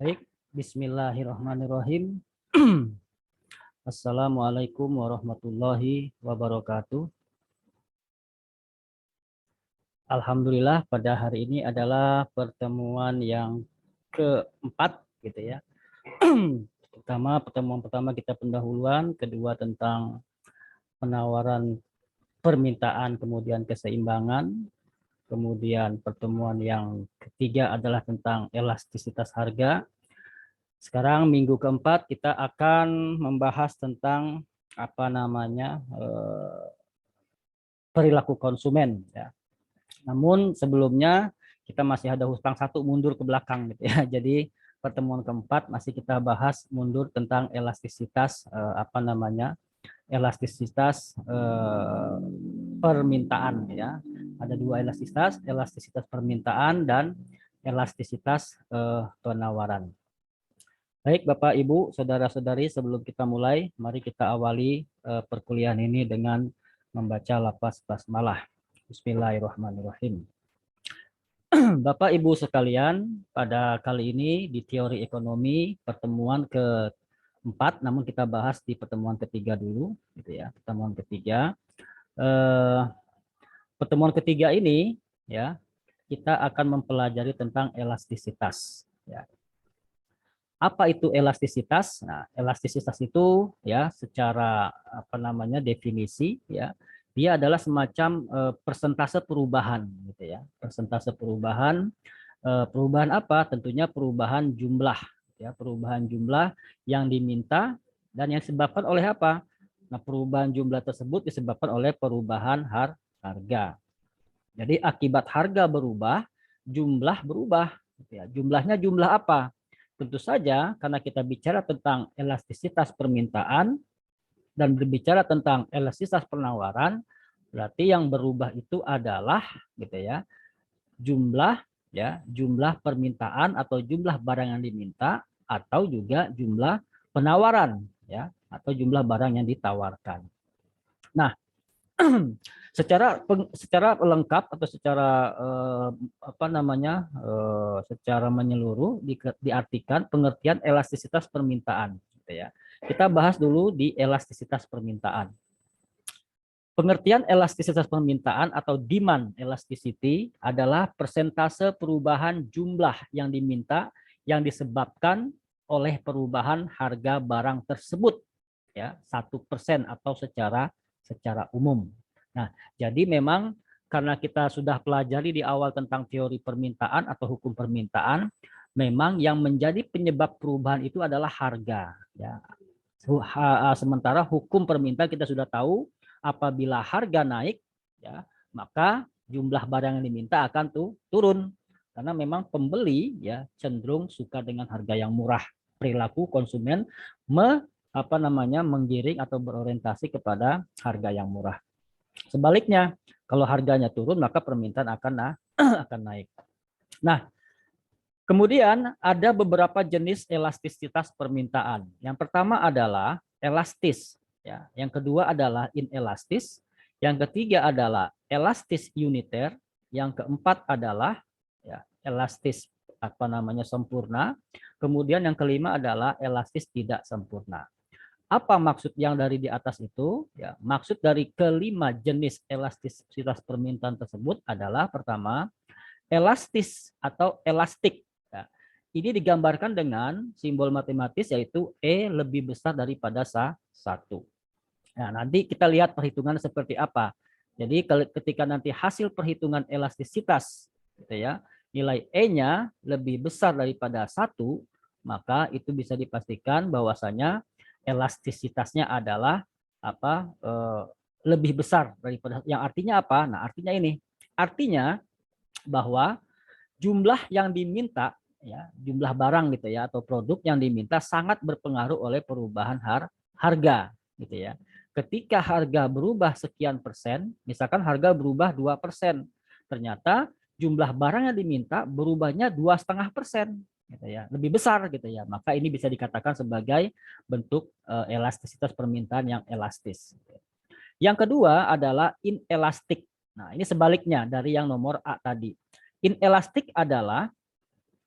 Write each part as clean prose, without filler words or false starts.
Baik, bismillahirrahmanirrahim. Assalamualaikum warahmatullahi wabarakatuh. Alhamdulillah pada hari ini adalah pertemuan yang keempat gitu ya. Pertemuan pertama kita pendahuluan, kedua tentang penawaran permintaan kemudian keseimbangan, kemudian pertemuan yang ketiga adalah tentang elastisitas harga. Sekarang minggu keempat kita akan membahas tentang perilaku konsumen ya. Namun sebelumnya kita masih ada hutang satu mundur ke belakang gitu ya. Jadi pertemuan keempat masih kita bahas mundur tentang elastisitas elastisitas permintaan ya. Ada dua elastisitas permintaan dan elastisitas penawaran. Baik Bapak, Ibu, Saudara-saudari, sebelum kita mulai, mari kita awali perkuliahan ini dengan membaca lafaz basmalah. Bismillahirrahmanirrahim. Bapak, Ibu sekalian, pada kali ini di teori ekonomi pertemuan keempat, namun kita bahas di pertemuan ketiga dulu, gitu ya. Pertemuan ketiga. Pertemuan ketiga ini, ya, kita akan mempelajari tentang elastisitas. Ya. Apa itu elastisitas? Nah, elastisitas itu ya secara definisi ya, dia adalah semacam persentase perubahan gitu ya. Persentase perubahan perubahan apa? Tentunya perubahan jumlah ya, perubahan jumlah yang diminta dan yang disebabkan oleh apa? Nah, perubahan jumlah tersebut disebabkan oleh perubahan harga. Jadi akibat harga berubah, jumlah berubah gitu ya. Jumlahnya jumlah apa? Tentu saja karena kita bicara tentang elastisitas permintaan dan berbicara tentang elastisitas penawaran, berarti yang berubah itu adalah gitu ya, jumlah permintaan atau jumlah barang yang diminta atau juga jumlah penawaran ya, atau jumlah barang yang ditawarkan. Nah, secara lengkap atau secara menyeluruh diartikan pengertian elastisitas permintaan gitu ya. Kita bahas dulu di elastisitas permintaan. Pengertian elastisitas permintaan atau demand elasticity adalah persentase perubahan jumlah yang diminta yang disebabkan oleh perubahan harga barang tersebut ya, 1% atau secara umum. Nah, jadi memang karena kita sudah pelajari di awal tentang teori permintaan atau hukum permintaan, memang yang menjadi penyebab perubahan itu adalah harga. Ya. Sementara hukum permintaan kita sudah tahu, apabila harga naik, ya, maka jumlah barang yang diminta akan turun. Karena memang pembeli ya cenderung suka dengan harga yang murah. Perilaku konsumen menggiring atau berorientasi kepada harga yang murah. Sebaliknya, kalau harganya turun maka permintaan akan naik. Nah, kemudian ada beberapa jenis elastisitas permintaan. Yang pertama adalah elastis, ya. Yang kedua adalah inelastis. Yang ketiga adalah elastis uniter. Yang keempat adalah ya, elastis sempurna. Kemudian yang kelima adalah elastis tidak sempurna. Apa maksud yang dari di atas itu? Ya, maksud dari kelima jenis elastisitas permintaan tersebut adalah pertama, elastis atau elastik. Ya, ini digambarkan dengan simbol matematis yaitu E lebih besar daripada 1. Nah, nanti kita lihat perhitungan seperti apa. Jadi ketika nanti hasil perhitungan elastisitas gitu ya, nilai E-nya lebih besar daripada 1, maka itu bisa dipastikan bahwasanya elastisitasnya adalah lebih besar daripada yang artinya apa? Nah, artinya ini. Artinya bahwa jumlah yang diminta ya, jumlah barang gitu ya atau produk yang diminta sangat berpengaruh oleh perubahan harga gitu ya. Ketika harga berubah sekian persen, misalkan harga berubah 2%, ternyata jumlah barang yang diminta berubahnya 2,5%. Gitu ya, lebih besar gitu ya, maka ini bisa dikatakan sebagai bentuk elastisitas permintaan yang elastis. Yang kedua adalah inelastik. Nah, ini sebaliknya dari yang nomor A tadi. Inelastik adalah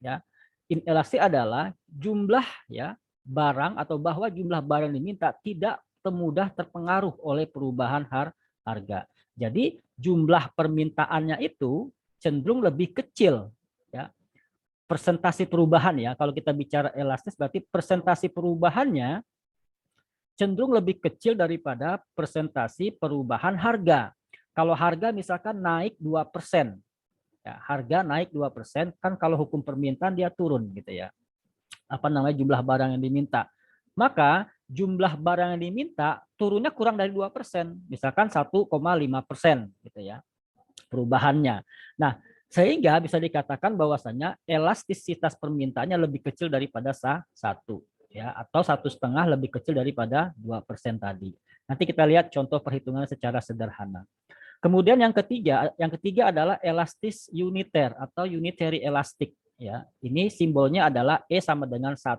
ya inelastik adalah jumlah ya barang atau bahwa jumlah barang yang diminta tidak mudah terpengaruh oleh perubahan harga. Jadi jumlah permintaannya itu cenderung lebih kecil ya. Persentase perubahan ya, kalau kita bicara elastis berarti persentase perubahannya cenderung lebih kecil daripada persentase perubahan harga. Kalau harga misalkan naik 2%, ya, harga naik 2%, kan kalau hukum permintaan dia turun gitu ya. Apa namanya jumlah barang yang diminta. Maka jumlah barang yang diminta turunnya kurang dari 2%, misalkan 1,5% gitu ya perubahannya. Nah, sehingga bisa dikatakan bahwasanya elastisitas permintaannya lebih kecil daripada satu ya, atau 1,5 lebih kecil daripada 2% tadi. Nanti kita lihat contoh perhitungannya secara sederhana. Kemudian yang ketiga adalah elastis uniter atau unitary elastic ya. Ini simbolnya adalah E sama dengan 1.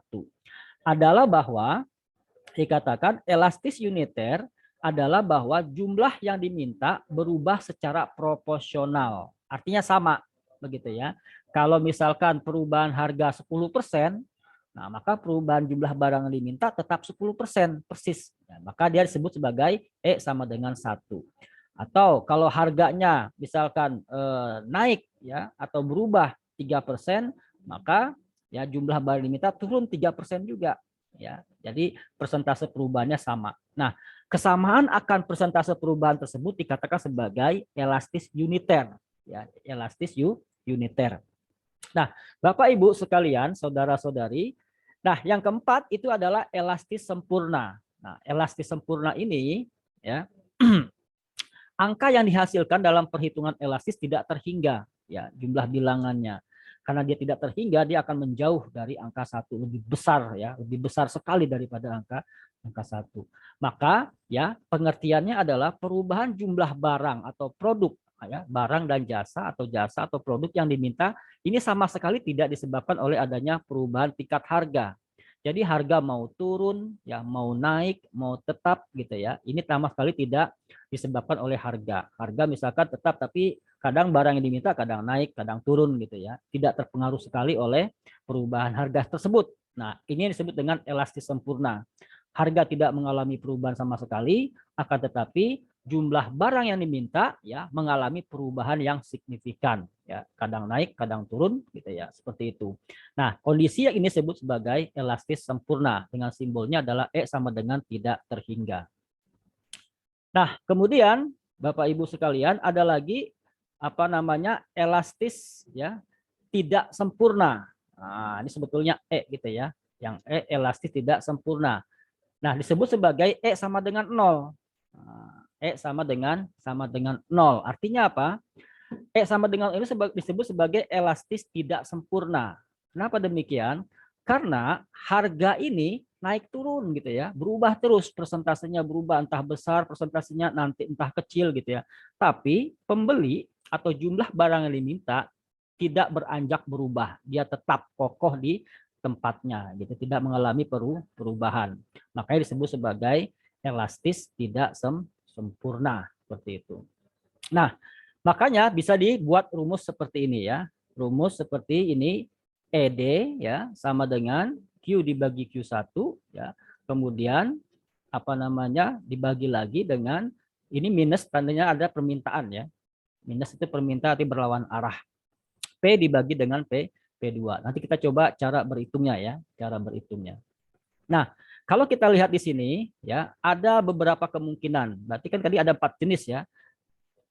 Adalah bahwa dikatakan elastis uniter adalah bahwa jumlah yang diminta berubah secara proporsional. Artinya sama, begitu ya. Kalau misalkan perubahan harga 10%, nah maka perubahan jumlah barang yang diminta tetap 10% persis. Ya, maka dia disebut sebagai E sama dengan 1. Atau kalau harganya misalkan naik ya atau berubah 3%, maka ya jumlah barang diminta turun 3% juga ya. Jadi persentase perubahannya sama. Nah, kesamaan akan persentase perubahan tersebut dikatakan sebagai elastis uniter ya, elastis uniter. Nah, Bapak Ibu sekalian, saudara-saudari, nah yang keempat itu adalah elastis sempurna. Nah, elastis sempurna ini ya angka yang dihasilkan dalam perhitungan elastis tidak terhingga ya jumlah bilangannya. Karena dia tidak terhingga, dia akan menjauh dari angka 1, lebih besar ya, lebih besar sekali daripada angka 1. Maka ya pengertiannya adalah perubahan jumlah barang atau produk ya, barang dan jasa atau produk yang diminta ini sama sekali tidak disebabkan oleh adanya perubahan tingkat harga. Jadi harga mau turun, ya mau naik, mau tetap gitu ya. Ini sama sekali tidak disebabkan oleh harga. Harga misalkan tetap, tapi kadang barang yang diminta kadang naik, kadang turun gitu ya. Tidak terpengaruh sekali oleh perubahan harga tersebut. Nah, ini yang disebut dengan elastis sempurna. Harga tidak mengalami perubahan sama sekali, akan tetapi jumlah barang yang diminta ya mengalami perubahan yang signifikan ya, kadang naik kadang turun gitu ya, seperti itu. Nah, kondisi yang ini disebut sebagai elastis sempurna dengan simbolnya adalah E sama dengan tidak terhingga. Nah, kemudian Bapak Ibu sekalian ada lagi apa namanya elastis ya tidak sempurna. Nah, ini sebetulnya E gitu ya. Yang E elastis tidak sempurna. Nah, disebut sebagai E sama dengan 0. E sama dengan 0. Artinya apa? E sama dengan ini disebut sebagai elastis tidak sempurna. Kenapa demikian? Karena harga ini naik turun gitu ya, berubah terus, persentasenya berubah, entah besar persentasenya nanti entah kecil gitu ya. Tapi pembeli atau jumlah barang yang diminta tidak beranjak berubah, dia tetap kokoh di tempatnya gitu, tidak mengalami perubahan. Makanya disebut sebagai elastis tidak sempurna seperti itu. Nah, makanya bisa dibuat rumus seperti ini ya. Rumus seperti ini ED ya sama dengan Q dibagi Q1 ya. Kemudian apa namanya dibagi lagi dengan ini minus tandanya ada permintaan ya. Minus itu permintaan arti berlawan arah. P dibagi dengan P2. Nanti kita coba cara berhitungnya ya, cara berhitungnya. Nah, kalau kita lihat di sini ya, ada beberapa kemungkinan. Berarti kan tadi ada 4 jenis ya.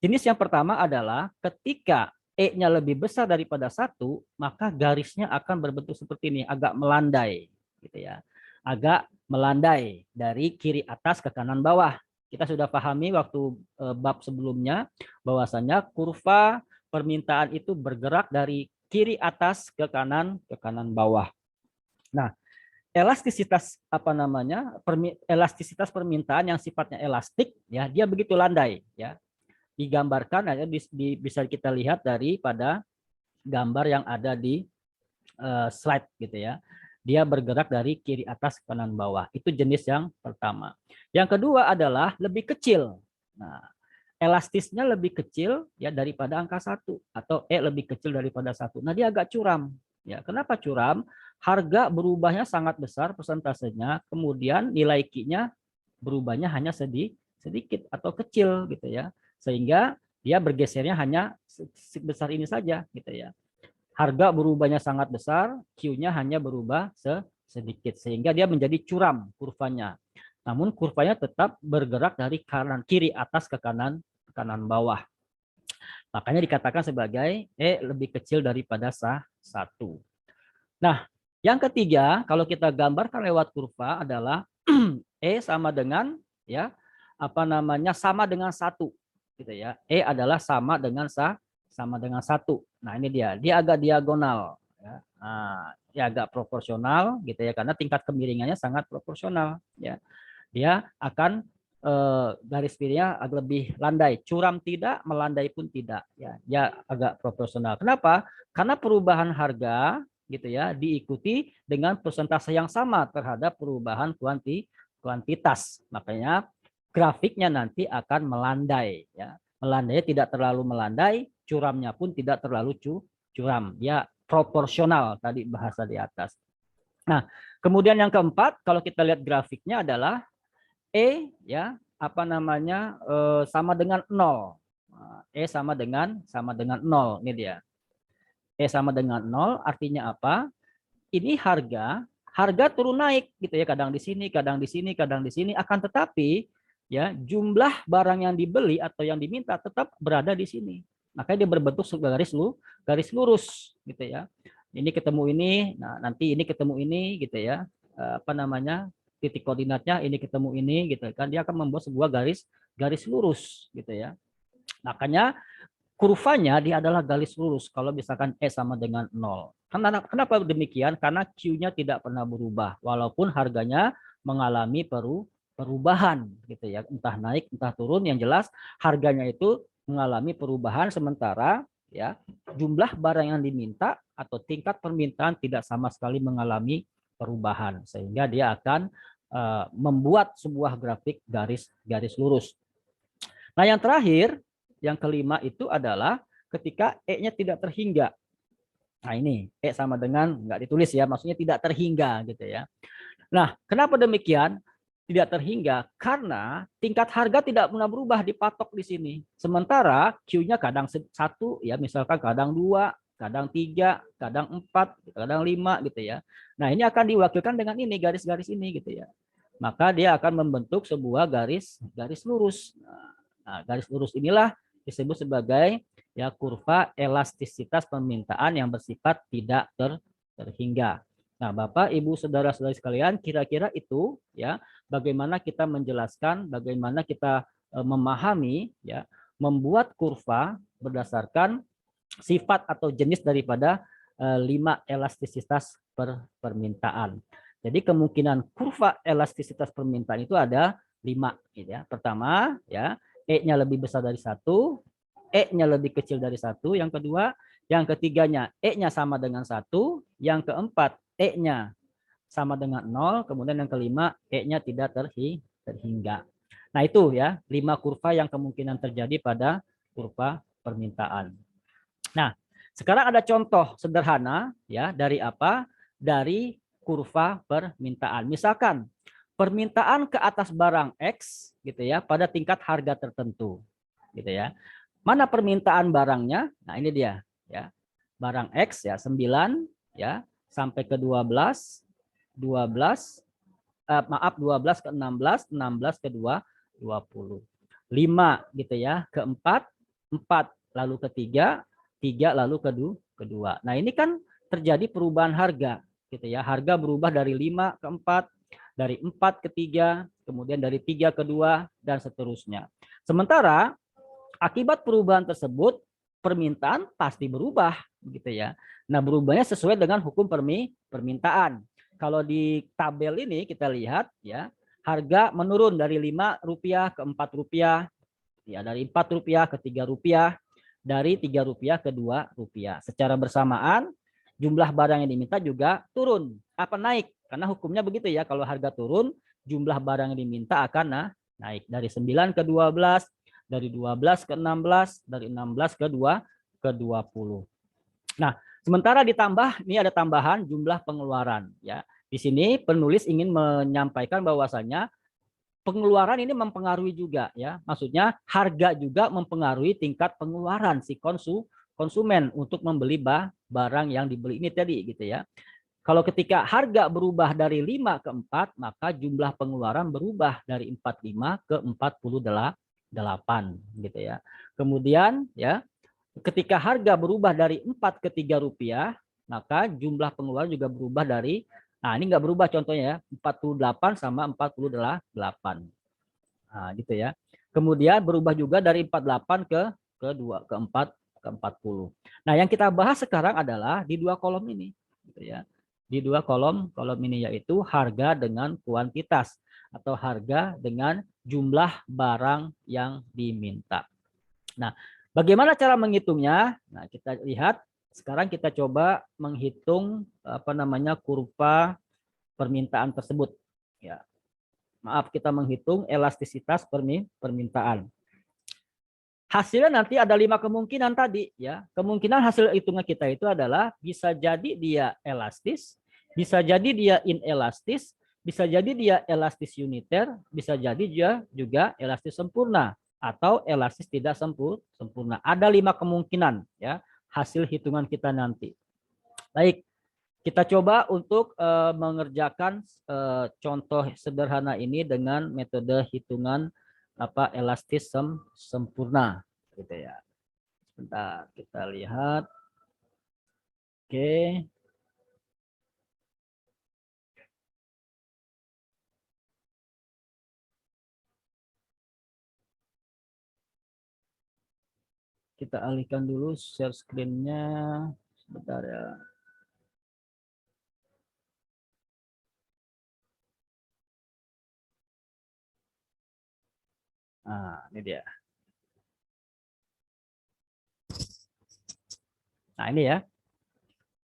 Jenis yang pertama adalah ketika E-nya lebih besar daripada 1, maka garisnya akan berbentuk seperti ini, agak melandai gitu ya. Agak melandai dari kiri atas ke kanan bawah. Kita sudah pahami waktu bab sebelumnya bahwasanya kurva permintaan itu bergerak dari kiri atas ke kanan bawah. Nah, elastisitas apa namanya? Elastisitas permintaan yang sifatnya elastik ya, dia begitu landai ya. Digambarkan bisa kita lihat daripada gambar yang ada di slide gitu ya. Dia bergerak dari kiri atas ke kanan bawah. Itu jenis yang pertama. Yang kedua adalah lebih kecil. Nah, elastisnya lebih kecil ya daripada angka 1 atau E lebih kecil daripada 1. Nah, dia agak curam Ya, kenapa curam? Harga berubahnya sangat besar persentasenya, kemudian nilai Q-nya berubahnya hanya sedikit atau kecil gitu ya. Sehingga dia bergesernya hanya sebesar ini saja gitu ya. Harga berubahnya sangat besar, Q-nya hanya berubah sedikit sehingga dia menjadi curam kurvanya. Namun kurvanya tetap bergerak dari kanan kiri atas ke kanan bawah. Makanya dikatakan sebagai E lebih kecil daripada satu. Nah, yang ketiga kalau kita gambarkan lewat kurva adalah E sama dengan ya sama dengan satu gitu ya. E adalah sama dengan satu. Nah, ini dia agak diagonal ya. Nah, dia agak proporsional gitu ya karena tingkat kemiringannya sangat proporsional ya. Dia akan garis miringnya agak lebih landai, curam tidak, melandai pun tidak ya. Dia agak proporsional. Kenapa? Karena perubahan harga gitu ya diikuti dengan persentase yang sama terhadap perubahan kuantitas. Makanya grafiknya nanti akan melandai ya. Melandai tidak terlalu melandai, curamnya pun tidak terlalu curam. Dia proporsional tadi bahasa di atas. Nah, kemudian yang keempat kalau kita lihat grafiknya adalah E ya sama dengan 0. E sama dengan 0. Ini dia. E sama dengan 0 artinya apa? Ini harga turun naik gitu ya, kadang di sini, kadang di sini, kadang di sini, akan tetapi ya jumlah barang yang dibeli atau yang diminta tetap berada di sini. Makanya dia berbentuk garis lurus gitu ya. Ini ketemu ini, nah nanti ini ketemu ini gitu ya. Titik koordinatnya ini ketemu ini gitu kan, dia akan membuat sebuah garis lurus gitu ya. Makanya kurvanya dia adalah garis lurus kalau misalkan E sama dengan 0. Kenapa demikian? Karena Q-nya tidak pernah berubah walaupun harganya mengalami perubahan gitu ya, entah naik entah turun, yang jelas harganya itu mengalami perubahan sementara ya jumlah barang yang diminta atau tingkat permintaan tidak sama sekali mengalami perubahan sehingga dia akan membuat sebuah grafik garis lurus. Nah, yang terakhir, yang kelima itu adalah ketika E-nya tidak terhingga. Nah, ini E sama dengan nggak ditulis ya, maksudnya tidak terhingga gitu ya. Nah, kenapa demikian? Tidak terhingga karena tingkat harga tidak pernah berubah dipatok di sini. Sementara Q-nya kadang satu ya, misalkan kadang 2, kadang 3, kadang 4, kadang 5 gitu ya. Nah, ini akan diwakilkan dengan ini garis-garis ini gitu ya. Maka dia akan membentuk sebuah garis lurus. Nah, garis lurus inilah disebut sebagai ya kurva elastisitas permintaan yang bersifat tidak terhingga. Nah, Bapak, Ibu, saudara-saudari sekalian, kira-kira itu ya bagaimana kita menjelaskan, bagaimana kita memahami ya membuat kurva berdasarkan sifat atau jenis daripada 5 elastisitas permintaan. Jadi kemungkinan kurva elastisitas permintaan itu ada 5 gitu ya. Pertama ya E-nya lebih besar dari 1, E-nya lebih kecil dari 1, yang kedua, yang ketiganya E-nya sama dengan 1, yang keempat E-nya sama dengan 0, kemudian yang kelima E-nya tidak terhingga. Nah, itu ya 5 kurva yang kemungkinan terjadi pada kurva permintaan. Nah, sekarang ada contoh sederhana ya dari apa? Dari kurva permintaan. Misalkan permintaan ke atas barang X gitu ya pada tingkat harga tertentu gitu ya. Mana permintaan barangnya? Nah, ini dia ya. Barang X ya 9 ya sampai ke 12, 12 ke 16, 16 ke 20. 5 gitu ya, ke 4, 4 lalu ke 3, 3 lalu ke 2. Nah, ini kan terjadi perubahan harga gitu ya. Harga berubah dari 5 ke 4, dari 4 ke 3, kemudian dari 3 ke 2 dan seterusnya. Sementara akibat perubahan tersebut permintaan pasti berubah gitu ya. Nah, berubahnya sesuai dengan hukum permintaan. Kalau di tabel ini kita lihat ya, harga menurun dari Rp5 ke Rp4, ya dari Rp4 ke Rp3, dari Rp3 ke Rp2. Secara bersamaan jumlah barang yang diminta juga turun. Apa naik? Karena hukumnya begitu ya, kalau harga turun, jumlah barang yang diminta akan naik dari 9 ke 12, dari 12 ke 16, dari 16 ke 20. Nah, Sementara ditambah, ini ada tambahan jumlah pengeluaran. Ya, di sini penulis ingin menyampaikan bahwasanya pengeluaran ini mempengaruhi juga, ya. Maksudnya harga juga mempengaruhi tingkat pengeluaran si konsumen untuk membeli barang yang dibeli ini tadi, gitu ya. Kalau ketika harga berubah dari 5 ke 4, maka jumlah pengeluaran berubah dari 45 ke 48, gitu ya. Kemudian ya, ketika harga berubah dari 4 ke 3 rupiah, maka jumlah pengeluaran juga berubah dari, nah ini nggak berubah contohnya ya, 48 sama 48. Nah, gitu ya. Kemudian berubah juga dari 48 ke 2 ke 4 ke 40. Nah, yang kita bahas sekarang adalah di dua kolom ini, gitu ya. Di dua kolom ini yaitu harga dengan kuantitas atau harga dengan jumlah barang yang diminta. Nah, bagaimana cara menghitungnya? Nah, kita lihat sekarang kita coba menghitung kurva permintaan tersebut. Ya, maaf, kita menghitung elastisitas permintaan. Hasilnya nanti ada 5 kemungkinan tadi, ya. Kemungkinan hasil hitungan kita itu adalah bisa jadi dia elastis, bisa jadi dia inelastis, bisa jadi dia elastis uniter, bisa jadi dia juga elastis sempurna atau elastis tidak sempurna. Ada 5 kemungkinan, ya, hasil hitungan kita nanti. Baik, kita coba untuk mengerjakan contoh sederhana ini dengan metode hitungan elastis sempurna, gitu ya. Sebentar, kita lihat. Oke. Kita alihkan dulu share screen-nya. Sebentar ya. Nah, ini dia. Nah, ini ya.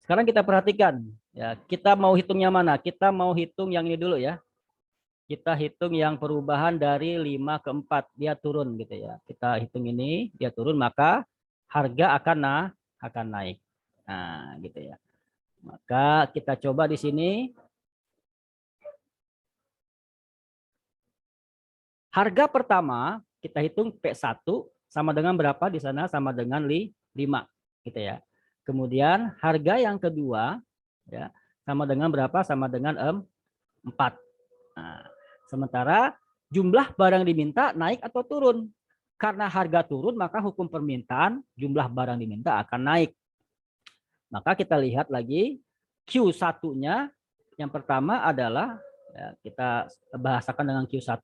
Sekarang kita perhatikan. Ya, kita mau hitungnya mana? Kita mau hitung yang ini dulu ya. Kita hitung yang perubahan dari 5 ke 4. Dia turun gitu ya. Kita hitung ini, dia turun, maka harga akan naik. Nah, gitu ya. Maka kita coba di sini. Harga pertama kita hitung P1 sama dengan berapa di sana? Sama dengan 5 gitu ya. Kemudian harga yang kedua ya sama dengan berapa? Sama dengan 4. Nah, sementara jumlah barang diminta naik atau turun? Karena harga turun maka hukum permintaan jumlah barang diminta akan naik. Maka kita lihat lagi Q1-nya yang pertama adalah ya, kita bahasakan dengan Q1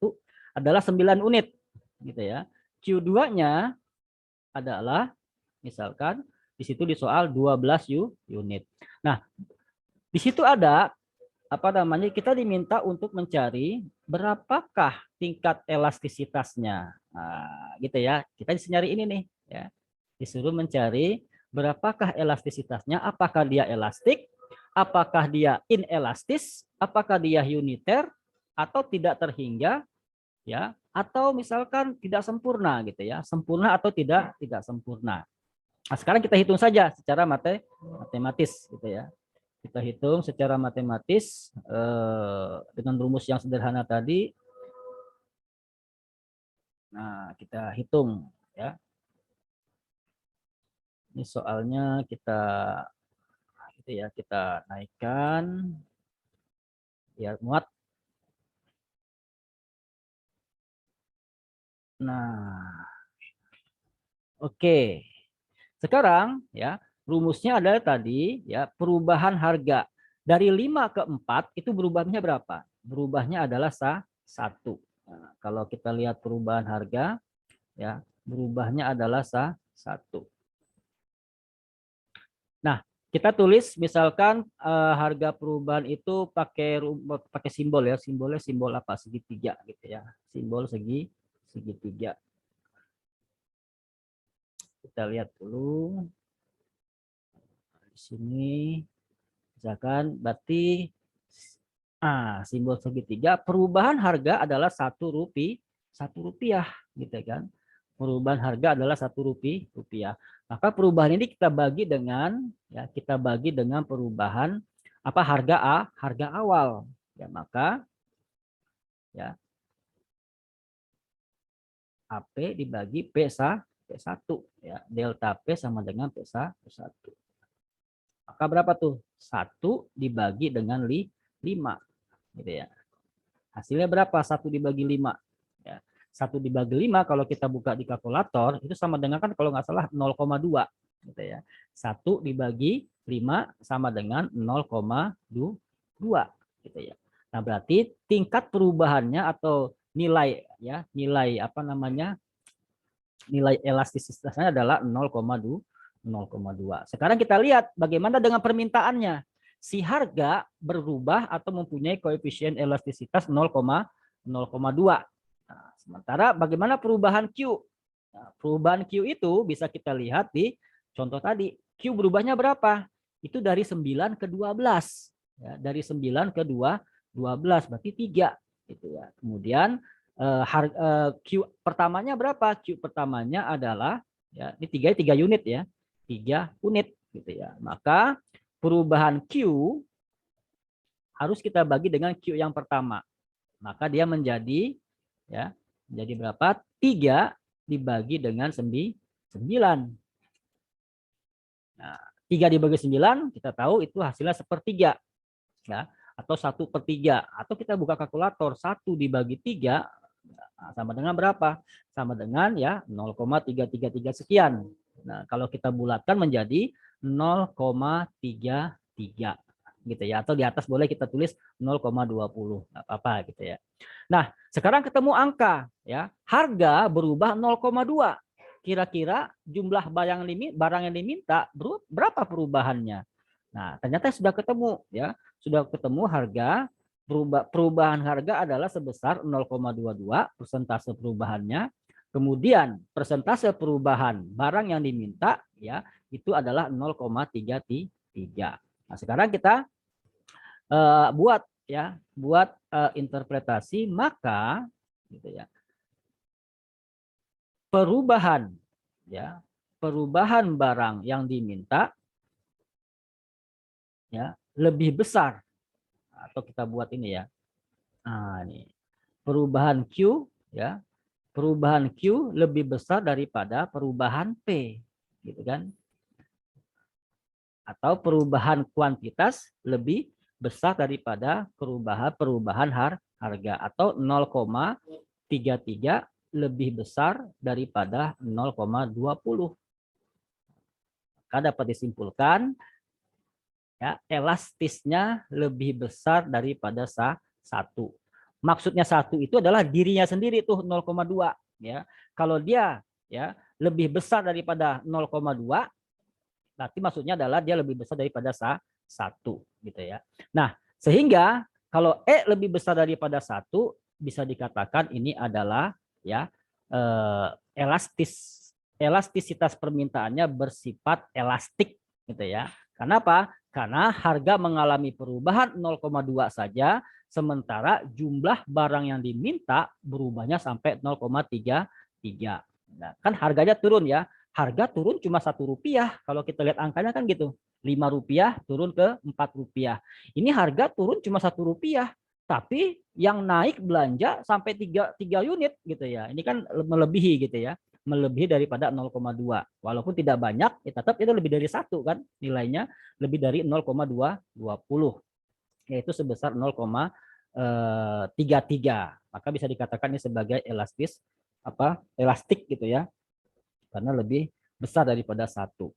adalah 9 unit gitu ya. Q2-nya adalah misalkan di situ di soal 12 unit. Nah, di situ ada kita diminta untuk mencari berapakah tingkat elastisitasnya. Nah, gitu ya. Kita disuruh nyari ini nih ya. Disuruh mencari berapakah elastisitasnya, apakah dia elastik, apakah dia inelastis, apakah dia uniter atau tidak terhingga ya, atau misalkan tidak sempurna gitu ya, sempurna atau tidak sempurna. Nah, sekarang kita hitung saja secara matematis gitu ya. Kita hitung secara matematis dengan rumus yang sederhana tadi. Nah, kita hitung ya. Ini soalnya kita gitu ya, kita naikkan biar muat. Nah, oke. Sekarang ya, rumusnya adalah tadi ya, perubahan harga dari 5 ke 4 itu berubahnya berapa? Berubahnya adalah 1. Nah, kalau kita lihat perubahan harga ya, berubahnya adalah 1. Nah, kita tulis misalkan harga perubahan itu pakai simbol ya, simbolnya simbol apa? Segitiga gitu ya. Simbol segitiga. Kita lihat dulu. Di sini misalkan berarti simbol segitiga perubahan harga adalah 1 rupiah gitu kan. Perubahan harga adalah Rp1. Maka perubahan ini kita bagi dengan perubahan apa harga awal. Ya, maka ya AP dibagi P1 ya. Delta P sama dengan P1. Maka berapa tuh? 1 dibagi dengan 5 gitu ya. Hasilnya berapa? 1 dibagi 5 ya. 1 dibagi 5 kalau kita buka di kalkulator itu sama dengan kan kalau nggak salah 0,2 gitu ya. 1 dibagi 5 sama dengan 0,2 gitu ya. Nah, berarti tingkat perubahannya atau nilai apa namanya? Nilai elastisitasnya adalah 0,2. Sekarang kita lihat bagaimana dengan permintaannya. Si harga berubah atau mempunyai koefisien elastisitas 0,2. Nah, sementara bagaimana perubahan Q? Nah, perubahan Q itu bisa kita lihat di contoh tadi. Q berubahnya berapa? Itu dari 9 ke 12. Ya, dari 9 ke 12 berarti 3 gitu ya. Kemudian Q pertamanya berapa? Q pertamanya adalah ya ini 3 unit ya. 3 unit gitu ya. Maka perubahan Q harus kita bagi dengan Q yang pertama. Maka dia menjadi ya menjadi berapa? 3 dibagi dengan 9. Nah, 3 dibagi 9 kita tahu itu hasilnya 1/3 ya, atau 1/3, atau kita buka kalkulator 1 dibagi 3 sama dengan berapa? Sama dengan ya 0,333 sekian. Nah, kalau kita bulatkan menjadi 0,33 gitu ya, atau di atas boleh kita tulis 0,20, nggak apa-apa gitu ya. Nah, sekarang ketemu angka ya, harga berubah 0,2. Kira-kira jumlah barang yang diminta berapa perubahannya? Nah, ternyata sudah ketemu ya, sudah ketemu harga perubahan harga adalah sebesar 0,22 persentase perubahannya. Kemudian persentase perubahan barang yang diminta ya itu adalah 0,33. Nah, sekarang kita buat interpretasi, maka gitu ya. Perubahan barang yang diminta ya lebih besar, atau kita buat ini ya. Nah, ini perubahan Q ya. Perubahan Q lebih besar daripada perubahan P, gitu kan? Atau perubahan kuantitas lebih besar daripada perubahan harga, atau 0,33 lebih besar daripada 0,20. Maka dapat disimpulkan ya elastisnya lebih besar daripada 1. Maksudnya 1 itu adalah dirinya sendiri tuh 0,2 ya. Kalau dia ya lebih besar daripada 0,2 berarti maksudnya adalah dia lebih besar daripada 1 gitu ya. Nah, sehingga kalau E lebih besar daripada 1 bisa dikatakan ini adalah ya elastisitas permintaannya bersifat elastik gitu ya. Kenapa? Karena harga mengalami perubahan 0,2 saja, sementara jumlah barang yang diminta berubahnya sampai 0,33. Nah, kan harganya turun ya. Harga turun cuma Rp1. Kalau kita lihat angkanya kan gitu. Rp5 turun ke Rp4. Ini harga turun cuma Rp1. Tapi yang naik belanja sampai 3 unit gitu ya. Ini kan melebihi gitu ya. Melebihi daripada 0,2. Walaupun tidak banyak, ya tetap itu lebih dari 1 kan nilainya, lebih dari 0,220. Yaitu sebesar 0,33. Maka bisa dikatakan ini sebagai elastik gitu ya. Karena lebih besar daripada 1.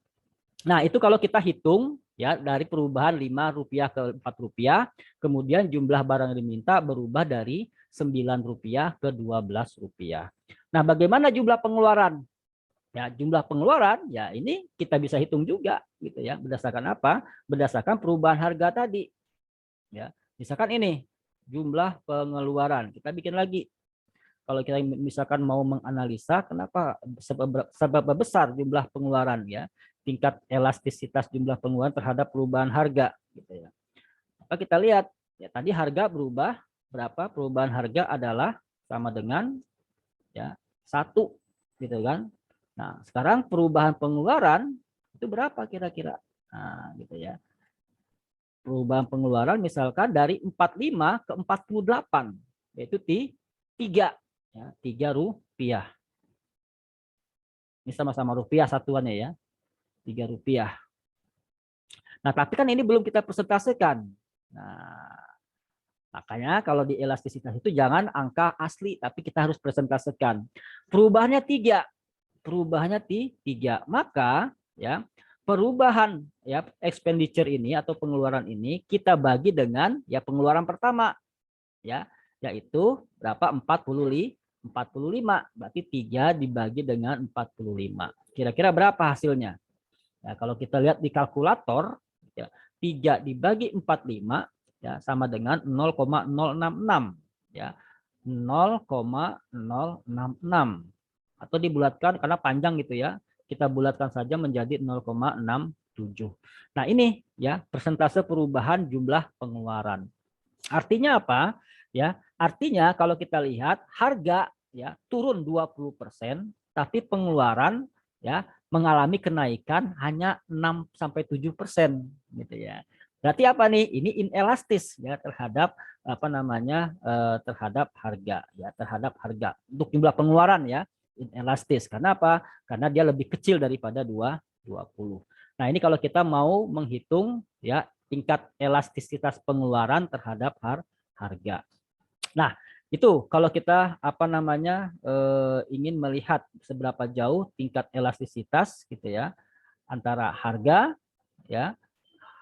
Nah, itu kalau kita hitung ya dari perubahan Rp5 ke Rp4, kemudian jumlah barang yang diminta berubah dari Rp9 ke Rp12. Nah, bagaimana jumlah pengeluaran? Ya, jumlah pengeluaran ya ini kita bisa hitung juga gitu ya. Berdasarkan apa? Berdasarkan perubahan harga tadi. Ya, misalkan ini jumlah pengeluaran. Kita bikin lagi. Kalau kita misalkan mau menganalisa kenapa seberapa besar jumlah pengeluaran ya, tingkat elastisitas jumlah pengeluaran terhadap perubahan harga gitu ya. Maka kita lihat ya tadi harga berubah berapa? Perubahan harga adalah sama dengan ya 1 gitu kan. Nah, sekarang perubahan pengeluaran itu berapa kira-kira? Nah, gitu ya. Perubahan pengeluaran misalkan dari 45 ke 48, yaitu 3 ya, 3 rupiah. Ini sama-sama rupiah satuannya ya, 3 rupiah. Nah, tapi kan ini belum kita presentasikan. Nah, makanya kalau di elastisitas itu jangan angka asli, tapi kita harus presentasikan. Perubahannya 3. Perubahannya 3. Maka ya, perubahan ya expenditure ini atau pengeluaran ini kita bagi dengan ya pengeluaran pertama ya, yaitu berapa? 45. Berarti 3 dibagi dengan 45. Kira-kira berapa hasilnya? Ya, kalau kita lihat di kalkulator, ya, 3 dibagi 45 ya, sama dengan 0,066. Ya, 0,066. Atau dibulatkan karena panjang gitu ya. Kita bulatkan saja menjadi 0,67. Nah ini ya persentase perubahan jumlah pengeluaran. Artinya apa? Ya, artinya kalau kita lihat harga ya turun 20%, tapi pengeluaran ya mengalami kenaikan hanya 6-7% gitu ya. Berarti apa nih? Ini inelastis ya terhadap apa namanya terhadap harga ya, terhadap harga untuk jumlah pengeluaran ya, inelastis. Karena apa? Karena dia lebih kecil daripada 20. Nah, ini kalau kita mau menghitung ya tingkat elastisitas pengeluaran terhadap harga. Nah, itu kalau kita apa namanya ingin melihat seberapa jauh tingkat elastisitas gitu ya antara harga ya,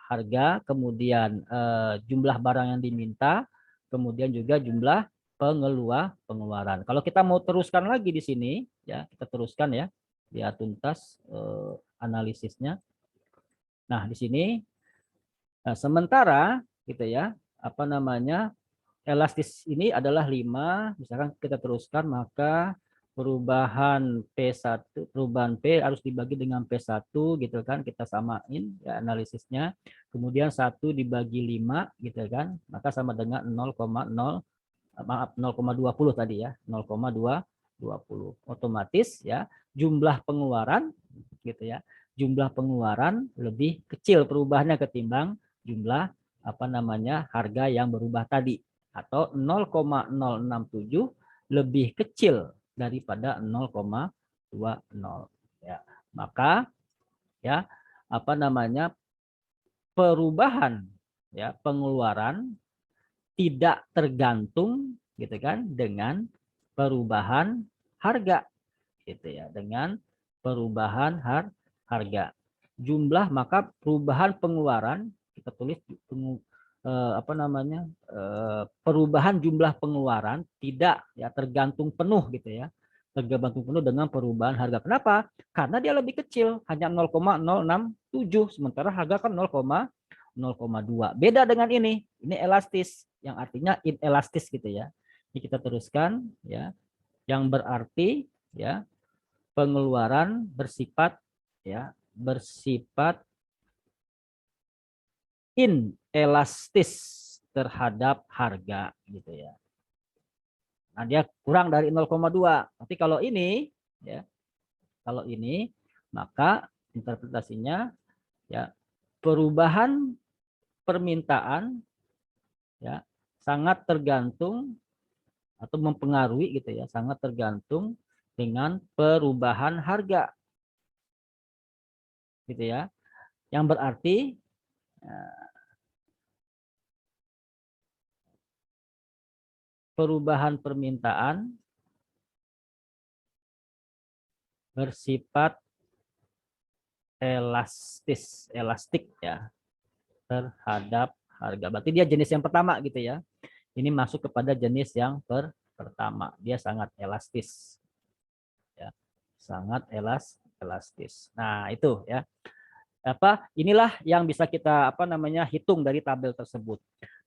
harga kemudian jumlah barang yang diminta, kemudian juga jumlah pengeluaran. Kalau kita mau teruskan lagi di sini ya, kita teruskan ya, biar tuntas analisisnya. Nah, di sini sementara gitu ya, apa namanya elastis ini adalah 5, misalkan kita teruskan maka perubahan P1, perubahan P harus dibagi dengan P1 gitu kan, kita samain ya analisisnya. Kemudian 1 dibagi 5 gitu kan, maka sama dengan 0,20 tadi ya, 0,220. Otomatis ya jumlah pengeluaran gitu ya. Jumlah pengeluaran lebih kecil perubahannya ketimbang jumlah apa namanya harga yang berubah tadi, atau 0,067 lebih kecil daripada 0,20 ya. Maka ya apa namanya perubahan ya pengeluaran tidak tergantung gitu kan dengan perubahan harga gitu ya, dengan perubahan harga jumlah, maka perubahan pengeluaran kita tulis apa namanya perubahan jumlah pengeluaran tidak ya tergantung penuh gitu ya, tergantung penuh dengan perubahan harga. Kenapa? Karena dia lebih kecil, hanya 0,067, sementara harga kan 0,2. Beda dengan ini elastis yang artinya inelastis gitu ya. Ini kita teruskan ya, yang berarti ya pengeluaran bersifat ya bersifat inelastis terhadap harga gitu ya. Nah, dia kurang dari 0,2. Tapi kalau ini ya, kalau ini maka interpretasinya ya perubahan permintaan ya sangat tergantung atau mempengaruhi gitu ya, sangat tergantung dengan perubahan harga gitu ya. Yang berarti perubahan permintaan bersifat elastik ya terhadap harga. Berarti dia jenis yang pertama gitu ya. Ini masuk kepada jenis yang pertama. Dia sangat elastis. Ya. Sangat elastis. Nah, itu ya. Inilah yang bisa kita apa namanya hitung dari tabel tersebut.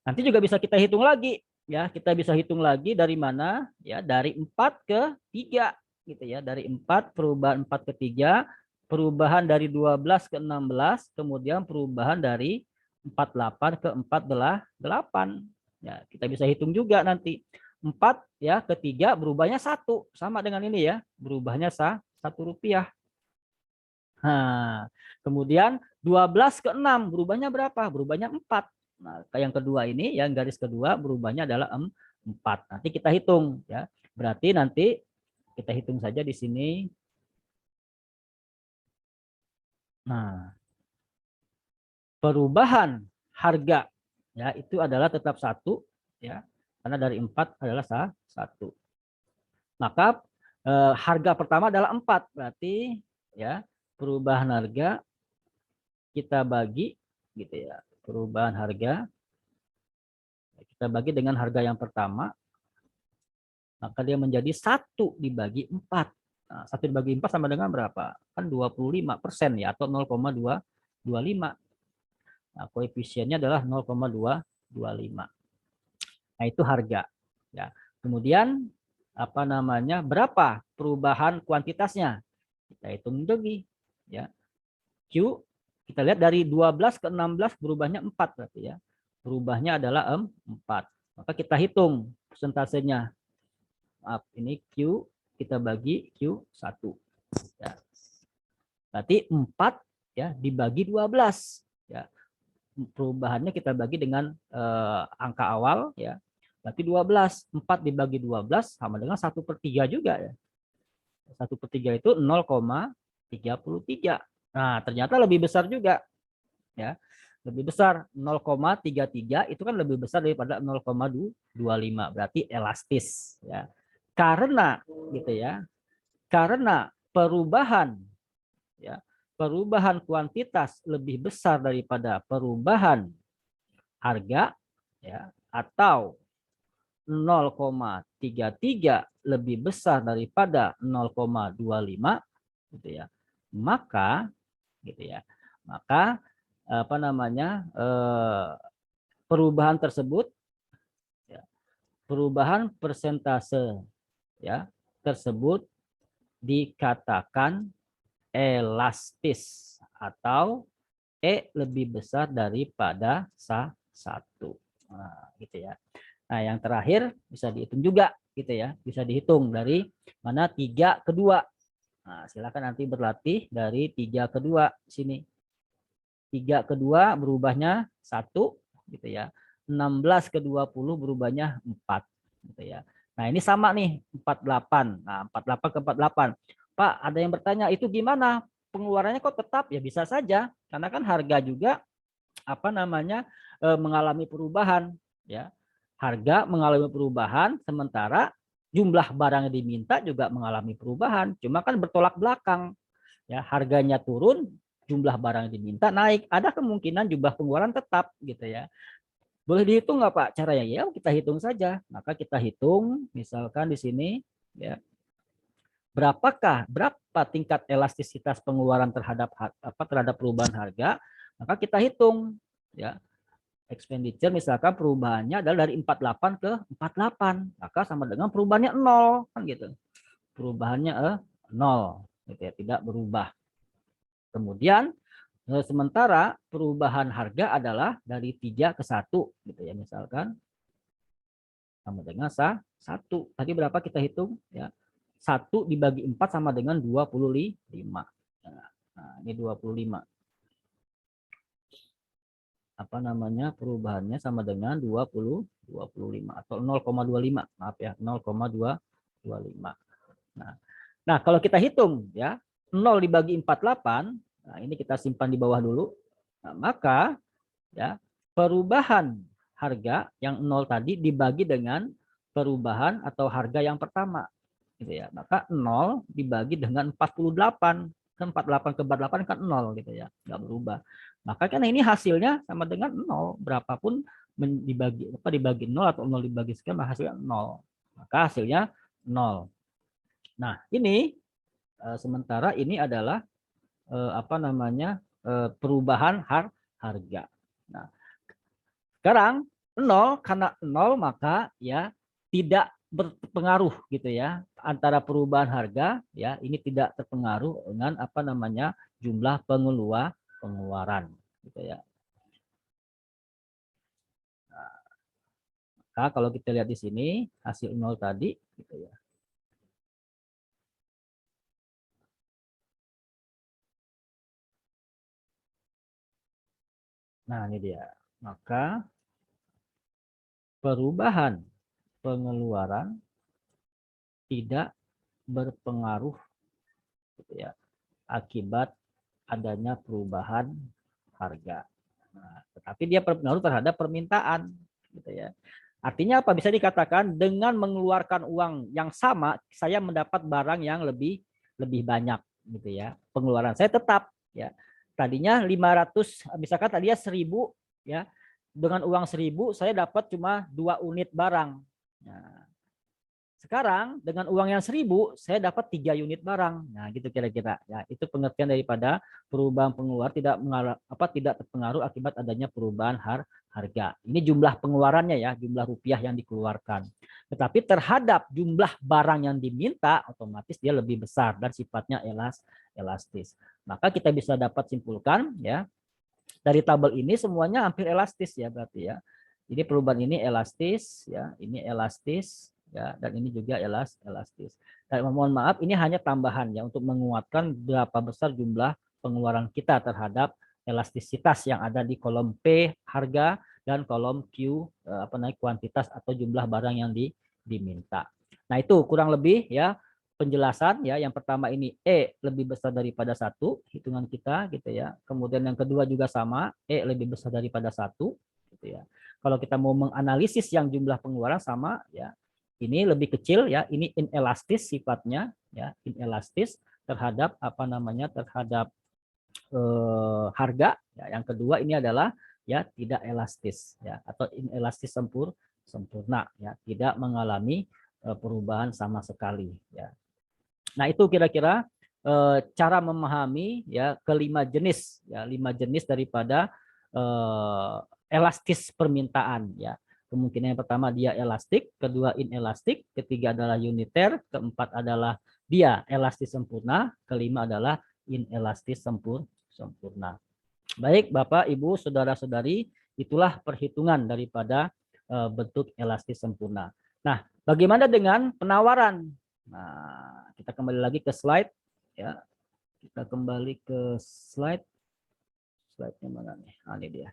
Nanti juga bisa kita hitung lagi ya, kita bisa hitung lagi dari mana ya, dari 4 ke 3 gitu ya, dari 4 perubahan 4 ke 3, perubahan dari 12 ke 16, kemudian perubahan dari 48 ke 48 ya, kita bisa hitung juga nanti 4 ya ke 3 berubahnya 1, sama dengan ini ya, berubahnya Rp1. Nah, kemudian 12 ke 6 berubahnya berapa? Berubahnya 4. Nah, yang kedua ini yang garis kedua berubahnya adalah 4. Nanti kita hitung ya. Berarti nanti kita hitung saja di sini. Nah, perubahan harga ya itu adalah tetap 1 ya. Karena dari 4 adalah 1. Maka harga pertama adalah 4. Berarti ya perubahan harga kita bagi gitu ya. Perubahan harga kita bagi dengan harga yang pertama, maka dia menjadi 1 dibagi 4. Nah, 1 dibagi 4 sama dengan berapa? Kan 25% ya, atau 0,225. Nah, koefisiennya adalah 0,225. Nah, itu harga. Ya. Kemudian apa namanya? Berapa perubahan kuantitasnya? Kita hitung lagi. Ya. Q kita lihat dari 12 ke 16 berubahnya 4 berarti ya. Berubahnya adalah 4. Maka kita hitung persentasenya. Maaf, ini Q kita bagi Q1. Ya. Berarti 4 ya dibagi 12 ya. Perubahannya kita bagi dengan angka awal ya. Berarti 12. 4 dibagi 12 sama dengan 1/3 juga ya. 1/3 itu 0,33. Nah, ternyata lebih besar juga ya. Lebih besar 0,33 itu kan lebih besar daripada 0,25. Berarti elastis ya. Karena gitu ya. Karena perubahan ya, perubahan kuantitas lebih besar daripada perubahan harga ya, atau 0,33 lebih besar daripada 0,25 gitu ya. Maka gitu ya. Maka apa namanya? Perubahan tersebut ya, perubahan persentase ya tersebut dikatakan elastis atau E lebih besar daripada 1. Nah, gitu ya. Nah, yang terakhir bisa dihitung juga gitu ya. Bisa dihitung dari mana 3 ke 2. Nah, silakan nanti berlatih dari 3 ke 2 sini. 3 ke 2 berubahnya 1 gitu ya. 16 ke 20 berubahnya 4 gitu ya. Nah, ini sama nih 48. Nah, 48 ke 48. Pak, ada yang bertanya, itu gimana? Pengeluarannya kok tetap? Ya bisa saja, karena kan harga juga apa namanya mengalami perubahan ya. Harga mengalami perubahan sementara jumlah barang yang diminta juga mengalami perubahan. Cuma kan bertolak belakang. Ya, harganya turun, jumlah barang yang diminta naik. Ada kemungkinan jumlah pengeluaran tetap gitu ya. Boleh dihitung nggak Pak caranya? Ya kita hitung saja. Maka kita hitung misalkan di sini ya berapa tingkat elastisitas pengeluaran terhadap perubahan harga, maka kita hitung ya. Expenditure misalkan perubahannya adalah dari 48 ke 48, maka sama dengan perubahannya 0 kan gitu. Perubahannya 0 gitu ya, tidak berubah. Kemudian sementara perubahan harga adalah dari 3 ke 1 gitu ya, misalkan sama dengan 1. Tadi berapa kita hitung ya? 1 dibagi 4 sama dengan 25. Nah, ini 25. Apa namanya perubahannya sama dengan 25 atau 0,25. Maaf ya, 0,225. Nah, kalau kita hitung ya, 0 dibagi 48, nah ini kita simpan di bawah dulu. Nah, maka ya, perubahan harga yang 0 tadi dibagi dengan perubahan atau harga yang pertama gitu ya. Maka 0 dibagi dengan 48. Kan 48 ke 48 kan 0 gitu ya, nggak berubah. Maka kan ini hasilnya sama dengan 0, berapapun dibagi 0 atau 0 dibagi sekian hasilnya 0. Maka hasilnya 0. Nah, ini sementara ini adalah apa namanya perubahan harga. Nah, sekarang 0, karena 0 maka ya tidak berpengaruh gitu ya antara perubahan harga ya, ini tidak terpengaruh dengan apa namanya jumlah pengeluaran gitu ya. Maka kalau kita lihat di sini hasil 0 tadi gitu ya. Nah, ini dia. Maka perubahan pengeluaran tidak berpengaruh gitu ya, akibat adanya perubahan harga. Nah, tetapi dia berpengaruh terhadap permintaan gitu ya. Artinya apa? Bisa dikatakan dengan mengeluarkan uang yang sama, saya mendapat barang yang lebih banyak gitu ya. Pengeluaran saya tetap ya. Tadinya 500, misalkan tadinya 1000 ya. Dengan uang 1000 saya dapat cuma 2 unit barang. Nah, sekarang dengan uang yang 1000 saya dapat 3 unit barang. Nah, gitu kira-kira. Ya, itu pengertian daripada perubahan pengeluaran tidak terpengaruh akibat adanya perubahan harga. Ini jumlah pengeluarannya ya, jumlah rupiah yang dikeluarkan. Tetapi terhadap jumlah barang yang diminta otomatis dia lebih besar dan sifatnya elastis. Maka kita bisa dapat simpulkan ya, dari tabel ini semuanya hampir elastis ya berarti ya. Jadi perubahan ini elastis ya, ini elastis ya, dan ini juga elastis. Dan mohon maaf, ini hanya tambahan ya untuk menguatkan berapa besar jumlah pengeluaran kita terhadap elastisitas yang ada di kolom P harga dan kolom Q kuantitas atau jumlah barang yang diminta. Nah, itu kurang lebih ya penjelasan ya. Yang pertama ini lebih besar daripada 1 hitungan kita gitu ya. Kemudian yang kedua juga sama, lebih besar daripada 1 gitu ya. Kalau kita mau menganalisis yang jumlah pengeluaran sama ya, ini lebih kecil ya, ini inelastis sifatnya ya, inelastis terhadap terhadap harga ya. Yang kedua ini adalah ya tidak elastis ya, atau inelastis sempurna ya, tidak mengalami perubahan sama sekali ya. Nah, itu kira-kira cara memahami ya kelima jenis ya, 5 jenis daripada elastis permintaan ya. Kemungkinan yang pertama dia elastik, kedua inelastik, ketiga adalah uniter, keempat adalah dia elastis sempurna, kelima adalah inelastis sempurna. Baik, Bapak, Ibu, saudara-saudari, itulah perhitungan daripada bentuk elastis sempurna. Nah, bagaimana dengan penawaran? Nah, kita kembali lagi ke slide ya. Kita kembali ke slide. Slide-nya mana nih? Ah, ini dia.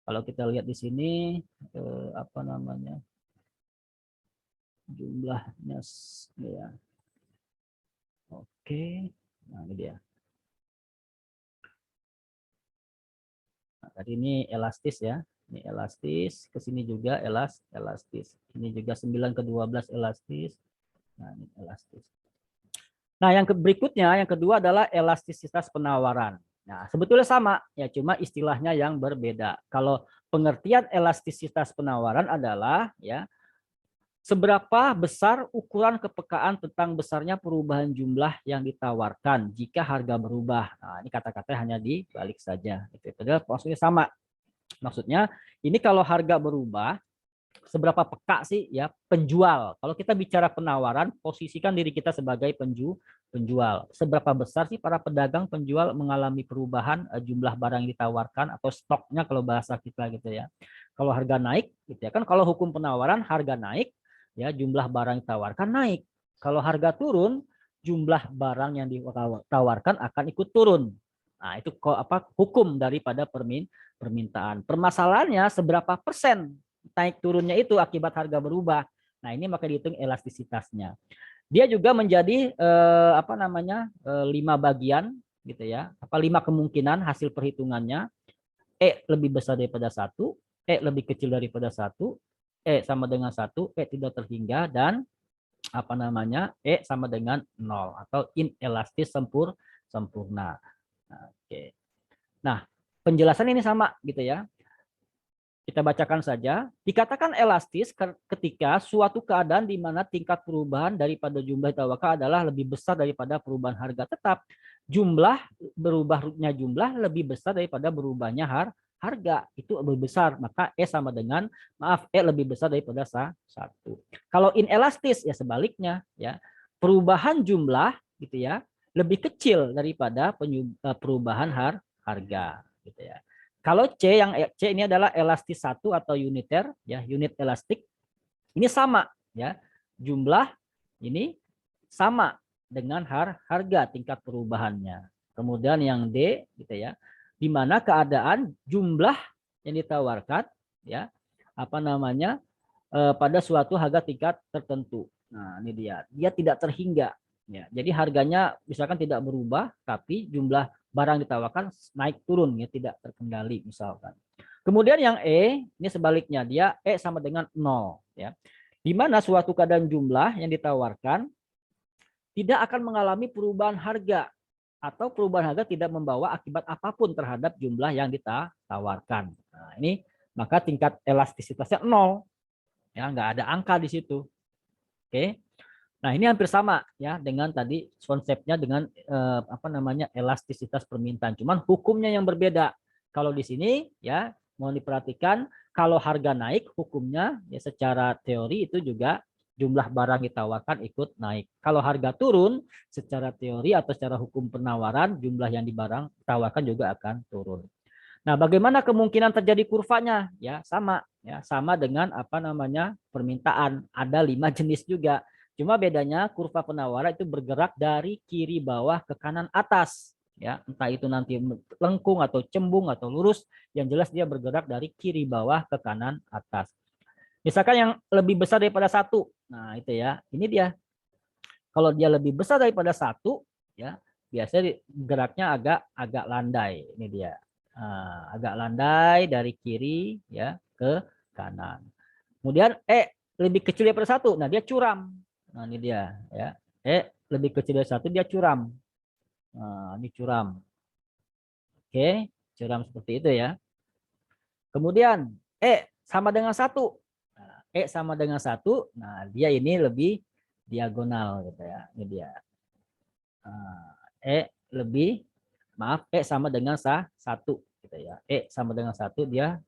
Kalau kita lihat di sini jumlahnya ya. Oke. Nah, ini dia. Nah, tadi ini elastis ya. Ini elastis, ke sini juga elastis. Ini juga 9 ke 12 elastis. Nah, ini elastis. Nah, yang berikutnya, yang kedua adalah elastisitas penawaran. Nah, sebetulnya sama, ya cuma istilahnya yang berbeda. Kalau pengertian elastisitas penawaran adalah ya seberapa besar ukuran kepekaan tentang besarnya perubahan jumlah yang ditawarkan jika harga berubah. Nah, ini kata-kata hanya dibalik saja. Itu adalah maksudnya sama. Maksudnya ini kalau harga berubah, seberapa peka sih ya penjual. Kalau kita bicara penawaran, posisikan diri kita sebagai penjual. Seberapa besar sih para pedagang penjual mengalami perubahan jumlah barang yang ditawarkan atau stoknya kalau bahasa kita gitu ya. Kalau harga naik gitu ya kan, kalau hukum penawaran harga naik ya jumlah barang ditawarkan naik. Kalau harga turun jumlah barang yang ditawarkan akan ikut turun. Nah, itu hukum daripada permintaan. Permasalahannya seberapa persen naik turunnya itu akibat harga berubah. Nah, ini maka dihitung elastisitasnya. Dia juga menjadi 5 bagian gitu ya. 5 kemungkinan hasil perhitungannya. Lebih besar daripada 1, lebih kecil daripada 1, sama dengan 1, tidak terhingga, dan sama dengan 0 atau inelastis sempurna. Oke. Nah, penjelasan ini sama gitu ya. Kita bacakan saja. Dikatakan elastis ketika suatu keadaan di mana tingkat perubahan daripada jumlah ditawarkan adalah lebih besar daripada perubahan harga tetap. Berubahnya jumlah lebih besar daripada berubahnya harga. Itu lebih besar. Maka sama dengan, lebih besar daripada 1. Kalau inelastis ya sebaliknya ya. Perubahan jumlah gitu ya lebih kecil daripada perubahan harga gitu ya. Kalau C, yang C ini adalah elastis 1 atau uniter, ya, unit elastik. Ini sama, ya. Jumlah ini sama dengan harga tingkat perubahannya. Kemudian yang D gitu ya, di mana keadaan jumlah yang ditawarkan ya, apa namanya, pada suatu harga tingkat tertentu. Nah, ini dia tidak terhingga ya. Jadi harganya misalkan tidak berubah tapi jumlah barang ditawarkan naik turun ya, tidak terkendali misalkan. Kemudian yang E ini sebaliknya, dia E sama dengan 0 ya. Di mana suatu keadaan jumlah yang ditawarkan tidak akan mengalami perubahan harga atau perubahan harga tidak membawa akibat apapun terhadap jumlah yang ditawarkan. Nah, ini maka tingkat elastisitasnya 0 ya, nggak ada angka di situ. Oke. Nah, ini hampir sama ya dengan tadi konsepnya dengan apa namanya, elastisitas permintaan. Cuman hukumnya yang berbeda. Kalau di sini ya mau diperhatikan, kalau harga naik hukumnya ya secara teori itu juga jumlah barang ditawarkan ikut naik. Kalau harga turun secara teori atau secara hukum penawaran, jumlah yang ditawarkan juga akan turun. Nah, bagaimana kemungkinan terjadi kurvanya? Ya, sama dengan apa namanya, permintaan. Ada 5 jenis juga. Cuma bedanya kurva penawaran itu bergerak dari kiri bawah ke kanan atas. Ya, entah itu nanti lengkung atau cembung atau lurus, yang jelas dia bergerak dari kiri bawah ke kanan atas. Misalkan yang lebih besar daripada 1. Nah, itu ya. Ini dia. Kalau dia lebih besar daripada 1, ya, biasanya geraknya agak landai. Ini dia. Nah, agak landai dari kiri ya ke kanan. Kemudian lebih kecil daripada 1. Nah, dia curam. Nah, ini dia ya. Lebih kecil dari 1 dia curam. Nah, ini curam. Oke, curam seperti itu ya. Kemudian sama dengan 1. Nah, sama dengan 1. Nah, dia ini lebih diagonal gitu ya. Ini dia. Nah, lebih sama dengan 1 gitu ya. Sama dengan 1, dia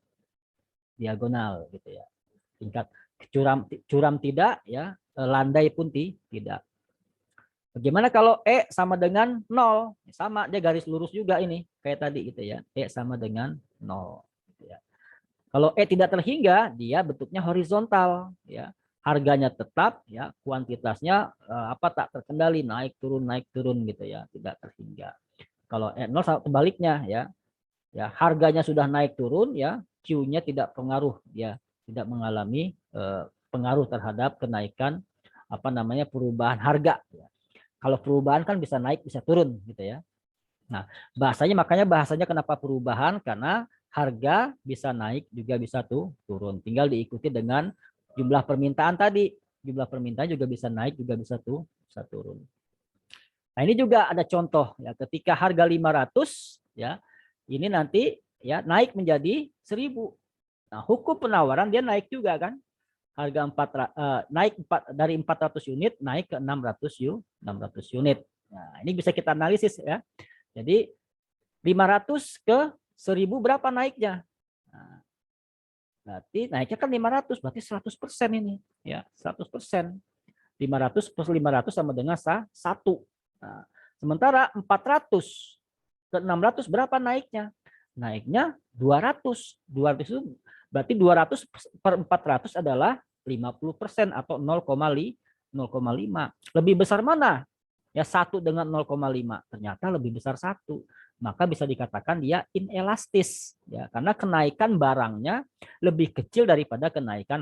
diagonal gitu ya. Tingkat curam tidak ya, landai pun tidak. Bagaimana kalau sama dengan 0? Sama, dia garis lurus juga ini, kayak tadi gitu ya. Sama dengan 0 gitu ya. Kalau tidak terhingga, dia bentuknya horizontal ya. Harganya tetap ya, kuantitasnya tak terkendali, naik turun gitu ya, tidak terhingga. Kalau 0 sebaliknya ya. Ya, harganya sudah naik turun ya, Q-nya tidak pengaruh ya, tidak mengalami pengaruh terhadap kenaikan apa namanya, perubahan harga ya. Kalau perubahan kan bisa naik bisa turun gitu ya. Nah, makanya bahasanya kenapa perubahan, karena harga bisa naik juga bisa turun. Tinggal diikuti dengan jumlah permintaan tadi. Jumlah permintaan juga bisa naik juga bisa turun. Nah, ini juga ada contoh ya, ketika harga 500 ya, ini nanti ya naik menjadi 1000. Nah, hukum penawaran dia naik juga kan. Harga naik dari 400 unit naik ke 600 unit. Nah, ini bisa kita analisis ya. Jadi 500 ke 1000 berapa naiknya? Nah, berarti naiknya kan 500, berarti 100% ini ya, 100%. 500 plus 500 sama dengan 1. Nah, sementara 400 ke 600 berapa naiknya? Naiknya 200. 200 itu berarti 200 per 400 adalah 50% atau 0,5. Lebih besar mana? Ya, 1 dengan 0,5. Ternyata lebih besar 1. Maka bisa dikatakan dia inelastis ya, karena kenaikan barangnya lebih kecil daripada kenaikan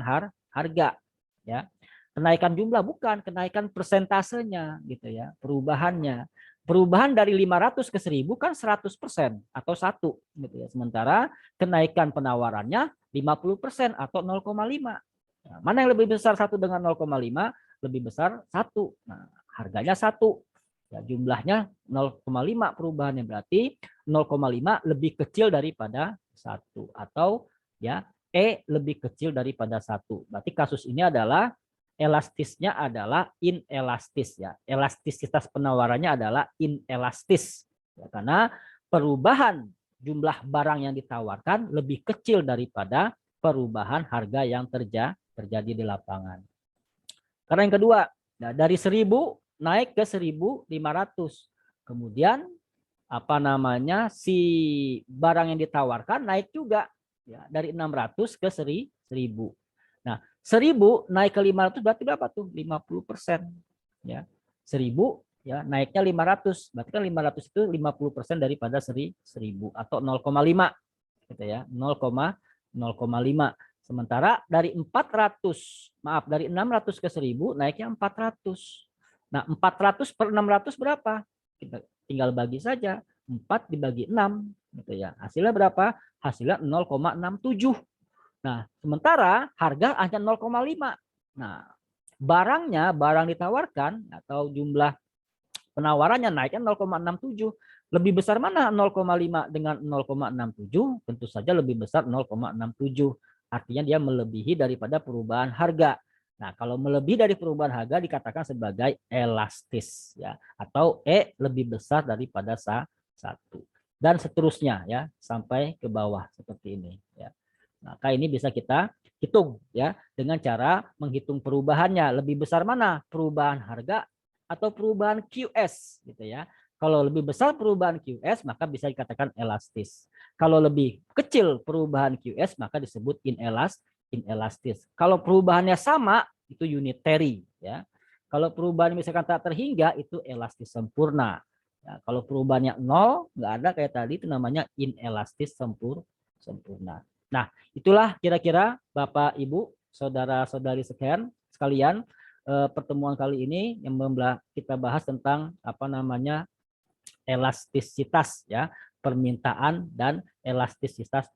harga ya. Kenaikan jumlah bukan, kenaikan persentasenya gitu ya, perubahannya. Perubahan dari 500 ke 1000 kan 100% atau 1 gitu ya. Sementara kenaikan penawarannya 50% atau 0,5. Nah, mana yang lebih besar 1 dengan 0,5? Lebih besar 1. Nah, harganya 1. Ya, jumlahnya 0,5 perubahannya, berarti 0,5 lebih kecil daripada 1 atau ya lebih kecil daripada 1. Berarti kasus ini adalah elastisnya adalah inelastis ya. Elastisitas penawarannya adalah inelastis ya, karena perubahan jumlah barang yang ditawarkan lebih kecil daripada perubahan harga yang terjadi di lapangan. Karena yang kedua, nah, dari 1000 naik ke 1500. Kemudian apa namanya si barang yang ditawarkan naik juga ya dari 600 ke 1000. Nah, 1000 naik ke 500 berarti berapa tuh? 50%. Ya. 1000 ya naiknya 500. Berarti kan 500 itu 50% daripada 1000 atau 0,5 gitu ya. 0,5. Sementara dari 400, maaf dari 600 ke 1000 naiknya 400. Nah, 400 per 600 berapa? Kita tinggal bagi saja. 4 dibagi 6 gitu ya. Hasilnya berapa? Hasilnya 0,67. Nah, sementara harga hanya 0,5. Nah, barang ditawarkan atau jumlah penawarannya naiknya 0,67. Lebih besar mana 0,5 dengan 0,67? Tentu saja lebih besar 0,67. Artinya dia melebihi daripada perubahan harga. Nah, kalau melebihi dari perubahan harga dikatakan sebagai elastis ya, atau E lebih besar daripada 1. Dan seterusnya ya, sampai ke bawah seperti ini ya. Maka ini bisa kita hitung ya dengan cara menghitung perubahannya. Lebih besar mana? Perubahan harga atau perubahan QS gitu ya. Kalau lebih besar perubahan QS maka bisa dikatakan elastis. Kalau lebih kecil perubahan QS maka disebut inelastis. Kalau perubahannya sama itu unitary ya. Kalau perubahan misalkan tak terhingga itu elastis sempurna. Ya, kalau perubahannya nol nggak ada kayak tadi itu namanya inelastis sempurna. Nah, itulah kira-kira Bapak, Ibu, saudara-saudari sekalian, pertemuan kali ini yang kita bahas tentang apa namanya elastisitas ya, permintaan dan elastisitas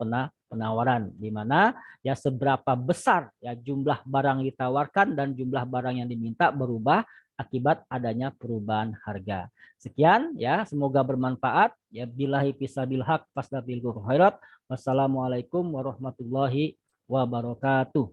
penawaran, di mana ya seberapa besar ya jumlah barang ditawarkan dan jumlah barang yang diminta berubah akibat adanya perubahan harga. Sekian ya, semoga bermanfaat ya. Billahi fisabil haq fasdabil khairat. Wassalamualaikum warahmatullahi wabarakatuh.